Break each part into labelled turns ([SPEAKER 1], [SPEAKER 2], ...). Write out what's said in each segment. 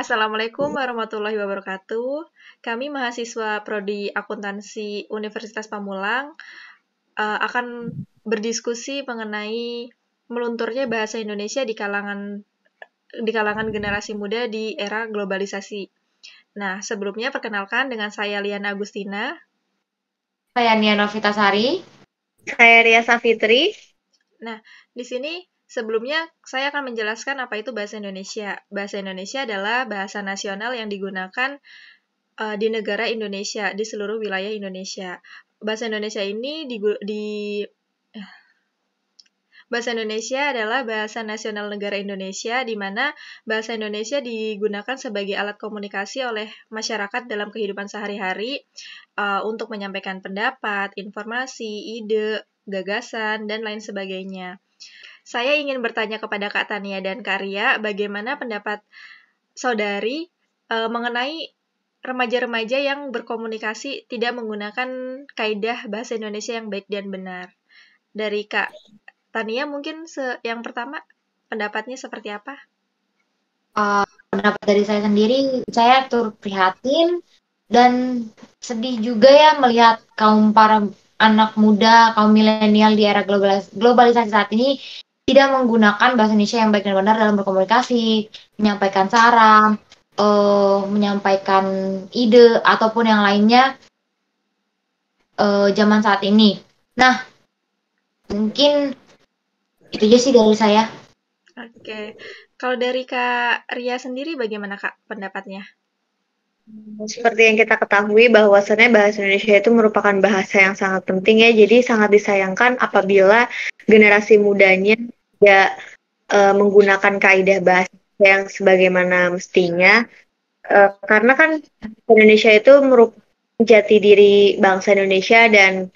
[SPEAKER 1] Assalamualaikum warahmatullahi wabarakatuh. Kami mahasiswa Prodi Akuntansi Universitas Pamulang akan berdiskusi mengenai melunturnya bahasa Indonesia di kalangan generasi muda di era globalisasi. Nah, sebelumnya perkenalkan dengan saya Liana Agustina.
[SPEAKER 2] Saya Nia Novitasari.
[SPEAKER 3] Saya Ria Safitri.
[SPEAKER 1] Nah, di sini sebelumnya saya akan menjelaskan apa itu bahasa Indonesia. Bahasa Indonesia adalah bahasa nasional yang digunakan di negara Indonesia, di seluruh wilayah Indonesia. Bahasa Indonesia ini Bahasa Indonesia adalah bahasa nasional negara Indonesia, di mana bahasa Indonesia digunakan sebagai alat komunikasi oleh masyarakat dalam kehidupan sehari-hari untuk menyampaikan pendapat, informasi, ide, gagasan, dan lain sebagainya. Saya ingin bertanya kepada Kak Tania dan Kak Ria, bagaimana pendapat saudari mengenai remaja-remaja yang berkomunikasi tidak menggunakan kaidah bahasa Indonesia yang baik dan benar. Dari Kak Tania mungkin yang pertama, pendapatnya seperti apa?
[SPEAKER 2] Pendapat dari saya sendiri, saya turut prihatin dan sedih juga ya melihat para anak muda, kaum milenial di era globalisasi saat ini tidak menggunakan bahasa Indonesia yang baik dan benar dalam berkomunikasi, menyampaikan saran, menyampaikan ide ataupun yang lainnya zaman saat ini. Nah, mungkin itu aja sih dari saya.
[SPEAKER 1] Oke. Kalau dari Kak Ria sendiri bagaimana Kak pendapatnya?
[SPEAKER 3] Seperti yang kita ketahui bahwasannya bahasa Indonesia itu merupakan bahasa yang sangat penting ya. Jadi sangat disayangkan apabila generasi mudanya tidak menggunakan kaidah bahasa yang sebagaimana mestinya. Karena kan Indonesia itu merupakan jati diri bangsa Indonesia dan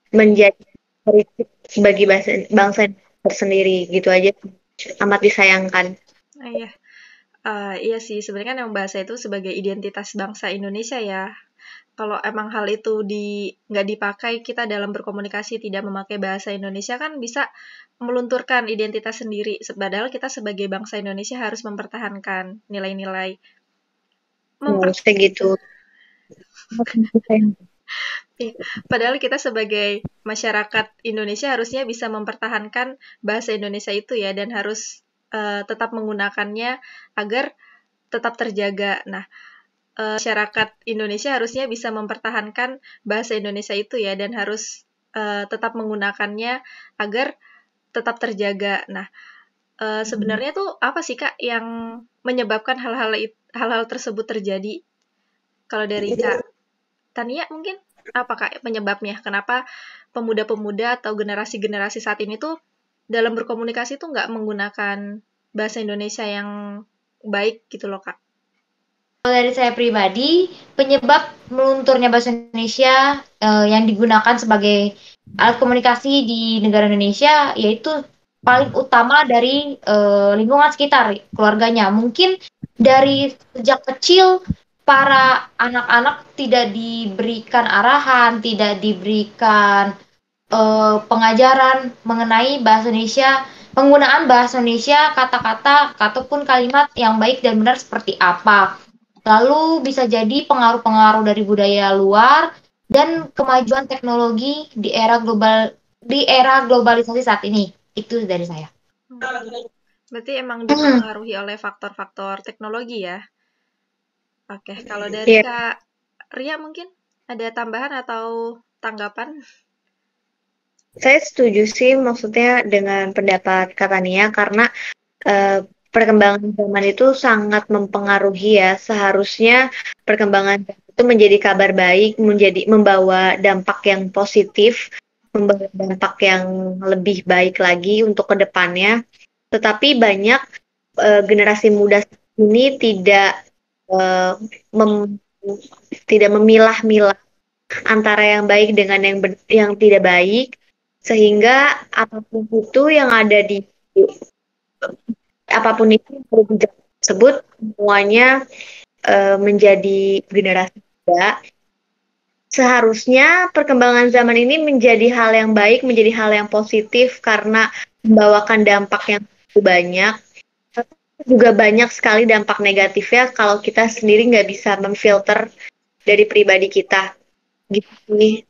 [SPEAKER 3] menjadi prinsip bagi bangsa tersendiri gitu aja. Amat disayangkan.
[SPEAKER 1] Iya. Iya sih, sebenarnya kan yang bahasa itu sebagai identitas bangsa Indonesia ya. Kalau emang hal itu nggak dipakai, kita dalam berkomunikasi tidak memakai bahasa Indonesia kan bisa melunturkan identitas sendiri. Padahal kita sebagai bangsa Indonesia harus mempertahankan nilai-nilai. Memper-
[SPEAKER 3] Segitu.
[SPEAKER 1] Iya, padahal kita sebagai masyarakat Indonesia harusnya bisa mempertahankan bahasa Indonesia itu ya, dan harus tetap menggunakannya agar tetap terjaga. Nah, masyarakat Indonesia harusnya bisa mempertahankan bahasa Indonesia itu ya, dan harus tetap menggunakannya agar tetap terjaga. Nah, sebenarnya tuh apa sih Kak yang menyebabkan hal-hal tersebut terjadi? Kalau dari Kak Tania mungkin apa Kak penyebabnya? Kenapa pemuda-pemuda atau generasi-generasi saat ini tuh dalam berkomunikasi tuh nggak menggunakan bahasa Indonesia yang baik gitu loh Kak?
[SPEAKER 2] Dari saya pribadi, penyebab melunturnya bahasa Indonesia yang digunakan sebagai alat komunikasi di negara Indonesia yaitu paling utama dari lingkungan sekitar keluarganya. Mungkin dari sejak kecil para anak-anak tidak diberikan arahan, tidak diberikan pengajaran mengenai bahasa Indonesia, penggunaan bahasa Indonesia, kata-kata ataupun kalimat yang baik dan benar seperti apa. Lalu bisa jadi pengaruh-pengaruh dari budaya luar dan kemajuan teknologi di era globalisasi saat ini. Itu dari saya.
[SPEAKER 1] Berarti emang dipengaruhi oleh faktor-faktor teknologi ya? Oke, kalau dari
[SPEAKER 3] Iya.
[SPEAKER 1] Kak Ria mungkin ada tambahan atau tanggapan?
[SPEAKER 3] Saya setuju sih maksudnya dengan pendapat Kak Tania karena eh, perkembangan zaman itu sangat mempengaruhi ya. Seharusnya perkembangan zaman itu menjadi kabar baik, membawa dampak yang positif, membawa dampak yang lebih baik lagi untuk ke depannya. Tetapi banyak generasi muda ini eh, mem- tidak memilah-milah antara yang baik dengan yang tidak baik, sehingga apapun itu yang ada di zaman tersebut semuanya menjadi generasi muda. Seharusnya perkembangan zaman ini menjadi hal yang baik, menjadi hal yang positif karena membawakan dampak yang cukup banyak. juga banyak sekali dampak negatifnya kalau kita sendiri nggak bisa memfilter dari pribadi kita gitu sih.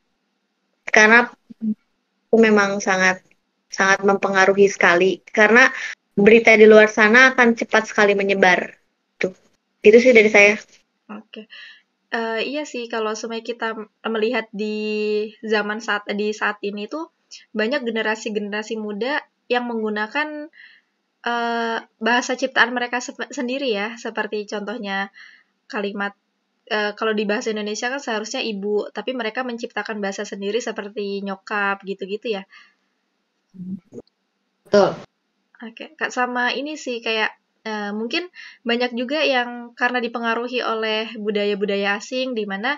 [SPEAKER 3] Karena itu memang sangat sangat mempengaruhi sekali karena berita di luar sana akan cepat sekali menyebar. Tuh. Itu sih dari saya.
[SPEAKER 1] Oke. Iya sih, kalau sebenarnya kita melihat di saat ini tuh banyak generasi-generasi muda yang menggunakan bahasa ciptaan mereka sendiri ya, seperti contohnya kalimat kalau di bahasa Indonesia kan seharusnya ibu, tapi mereka menciptakan bahasa sendiri seperti nyokap gitu-gitu ya.
[SPEAKER 2] Betul.
[SPEAKER 1] Oke, Kak, sama ini sih kayak mungkin banyak juga yang karena dipengaruhi oleh budaya-budaya asing, di mana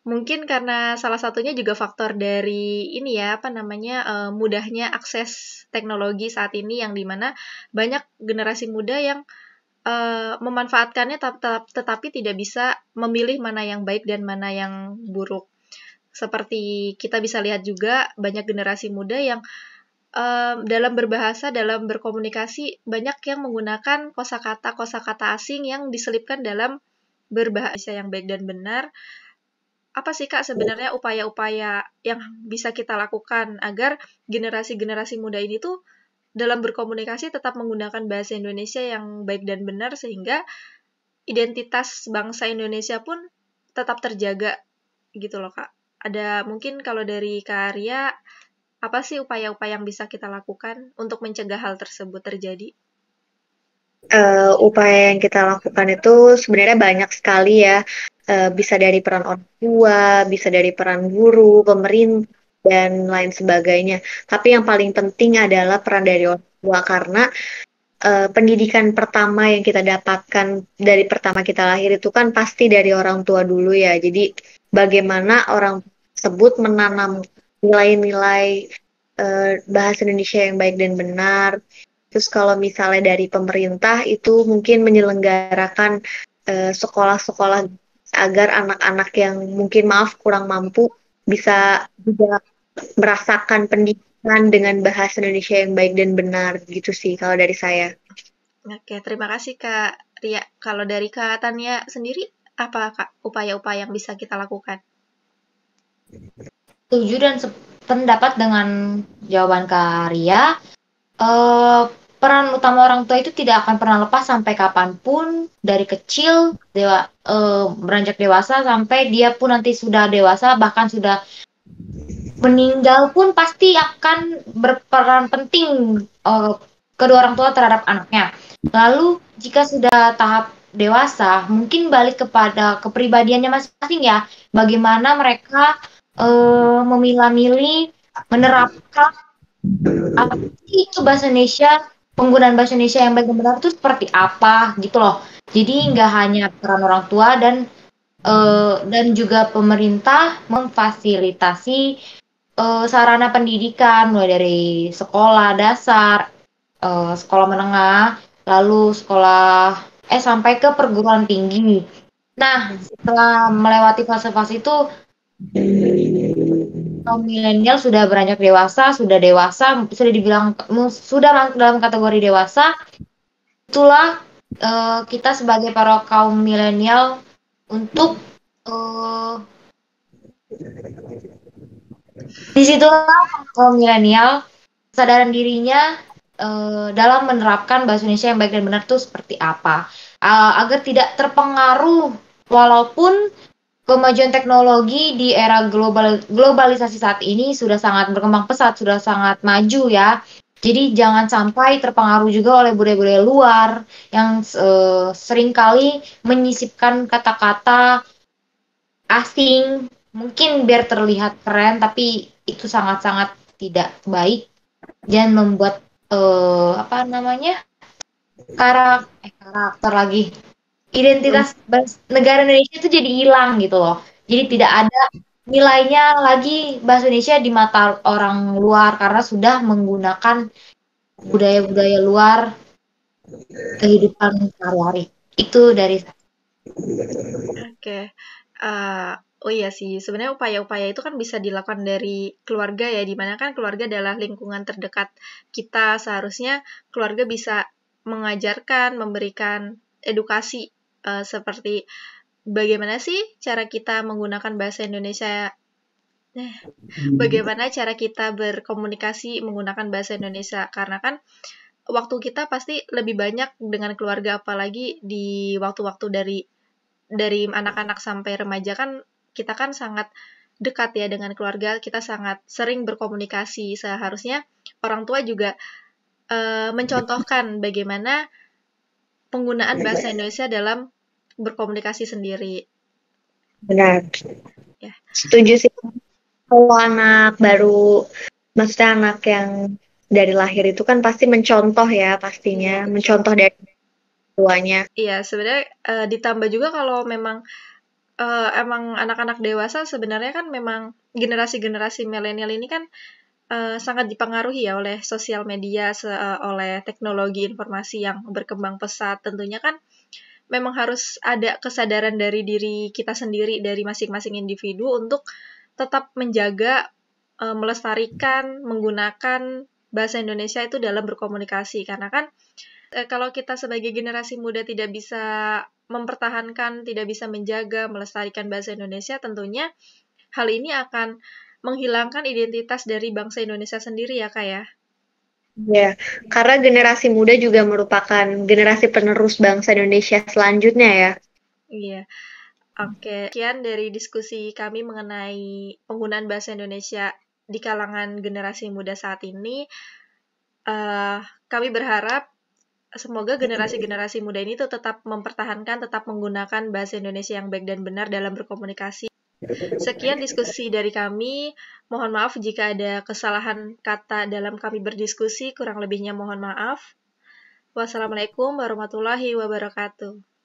[SPEAKER 1] mungkin karena salah satunya juga faktor dari ini ya, apa namanya, mudahnya akses teknologi saat ini yang di mana banyak generasi muda yang memanfaatkannya tetapi tidak bisa memilih mana yang baik dan mana yang buruk. Seperti kita bisa lihat juga banyak generasi muda yang dalam berbahasa, dalam berkomunikasi, banyak yang menggunakan kosakata asing yang diselipkan dalam berbahasa yang baik dan benar. Apa sih Kak sebenarnya upaya-upaya yang bisa kita lakukan agar generasi-generasi muda ini tuh dalam berkomunikasi tetap menggunakan bahasa Indonesia yang baik dan benar sehingga identitas bangsa Indonesia pun tetap terjaga gitu loh Kak. Ada mungkin kalau dari Kak Arya, apa sih upaya-upaya yang bisa kita lakukan untuk mencegah hal tersebut terjadi?
[SPEAKER 3] Upaya yang kita lakukan itu sebenarnya banyak sekali ya. Bisa dari peran orang tua, bisa dari peran guru, pemerintah, dan lain sebagainya. Tapi yang paling penting adalah peran dari orang tua karena pendidikan pertama yang kita dapatkan dari pertama kita lahir itu kan pasti dari orang tua dulu ya. Jadi bagaimana orang tersebut menanam nilai-nilai bahasa Indonesia yang baik dan benar. Terus kalau misalnya dari pemerintah itu mungkin menyelenggarakan sekolah-sekolah agar anak-anak yang mungkin maaf kurang mampu bisa juga merasakan pendidikan dengan bahasa Indonesia yang baik dan benar gitu sih kalau dari saya.
[SPEAKER 1] Oke, terima kasih Kak Ria. Kalau dari Kak Tania sendiri, apa Kak upaya-upaya yang bisa kita lakukan?
[SPEAKER 2] Setuju dan pendapat dengan jawaban Kak Ria. Eh, peran utama orang tua itu tidak akan pernah lepas sampai kapanpun, dari kecil beranjak dewasa sampai dia pun nanti sudah dewasa, bahkan sudah meninggal pun pasti akan berperan penting kedua orang tua terhadap anaknya. Lalu jika sudah tahap dewasa, mungkin balik kepada kepribadiannya masing-masing ya, bagaimana mereka memilah-milih menerapkan apa sih itu bahasa Indonesia, penggunaan bahasa Indonesia yang baik dan benar itu seperti apa gitu loh. Jadi nggak hanya peran orang tua dan juga pemerintah memfasilitasi sarana pendidikan mulai dari sekolah dasar, sekolah menengah, lalu sekolah sampai ke perguruan tinggi. Nah, setelah melewati fase-fase itu, kaum milenial sudah beranjak dewasa, sudah dibilang sudah masuk dalam kategori dewasa. Itulah kita sebagai para kaum milenial untuk disitulah kaum milenial kesadaran dirinya dalam menerapkan bahasa Indonesia yang baik dan benar itu seperti apa, agar tidak terpengaruh walaupun kemajuan teknologi di era globalisasi saat ini sudah sangat berkembang pesat, sudah sangat maju ya. Jadi jangan sampai terpengaruh juga oleh budaya-budaya luar yang seringkali menyisipkan kata-kata asing, mungkin biar terlihat keren, tapi itu sangat-sangat tidak baik. Jangan membuat apa namanya karakter lagi identitas negara Indonesia itu jadi hilang gitu loh. Jadi tidak ada nilainya lagi bahasa Indonesia di mata orang luar karena sudah menggunakan budaya-budaya luar kehidupan sehari-hari. Itu dari saya.
[SPEAKER 1] Oke. Oh iya sih, sebenarnya upaya-upaya itu kan bisa dilakukan dari keluarga ya, dimana kan keluarga adalah lingkungan terdekat kita. Seharusnya keluarga bisa mengajarkan, memberikan edukasi seperti bagaimana sih cara kita menggunakan bahasa Indonesia, bagaimana cara kita berkomunikasi menggunakan bahasa Indonesia, karena kan waktu kita pasti lebih banyak dengan keluarga, apalagi di waktu-waktu dari anak-anak sampai remaja kan kita kan sangat dekat ya dengan keluarga, kita sangat sering berkomunikasi. Seharusnya orang tua juga mencontohkan bagaimana penggunaan bahasa Indonesia dalam berkomunikasi sendiri.
[SPEAKER 3] Benar.
[SPEAKER 1] Ya.
[SPEAKER 3] Setuju sih. Kalau anak baru, maksudnya anak yang dari lahir itu kan pasti mencontoh ya pastinya, mencontoh dari tuanya.
[SPEAKER 1] Iya, sebenarnya ditambah juga kalau memang emang anak-anak dewasa sebenarnya kan memang generasi-generasi milenial ini kan sangat dipengaruhi ya oleh sosial media, oleh teknologi informasi yang berkembang pesat. Tentunya kan memang harus ada kesadaran dari diri kita sendiri, dari masing-masing individu untuk tetap menjaga, melestarikan, menggunakan bahasa Indonesia itu dalam berkomunikasi. Karena kan kalau kita sebagai generasi muda tidak bisa mempertahankan, tidak bisa menjaga, melestarikan bahasa Indonesia, tentunya hal ini akan menghilangkan identitas dari bangsa Indonesia sendiri ya, Kak ya.
[SPEAKER 3] Ya, karena generasi muda juga merupakan generasi penerus bangsa Indonesia selanjutnya ya.
[SPEAKER 1] Iya. Oke, sekian dari diskusi kami mengenai penggunaan bahasa Indonesia di kalangan generasi muda saat ini. Kami berharap semoga generasi-generasi muda ini tuh tetap mempertahankan, tetap menggunakan bahasa Indonesia yang baik dan benar dalam berkomunikasi. Sekian diskusi dari kami. Mohon maaf jika ada kesalahan kata dalam kami berdiskusi. Kurang lebihnya mohon maaf. Wassalamualaikum warahmatullahi wabarakatuh.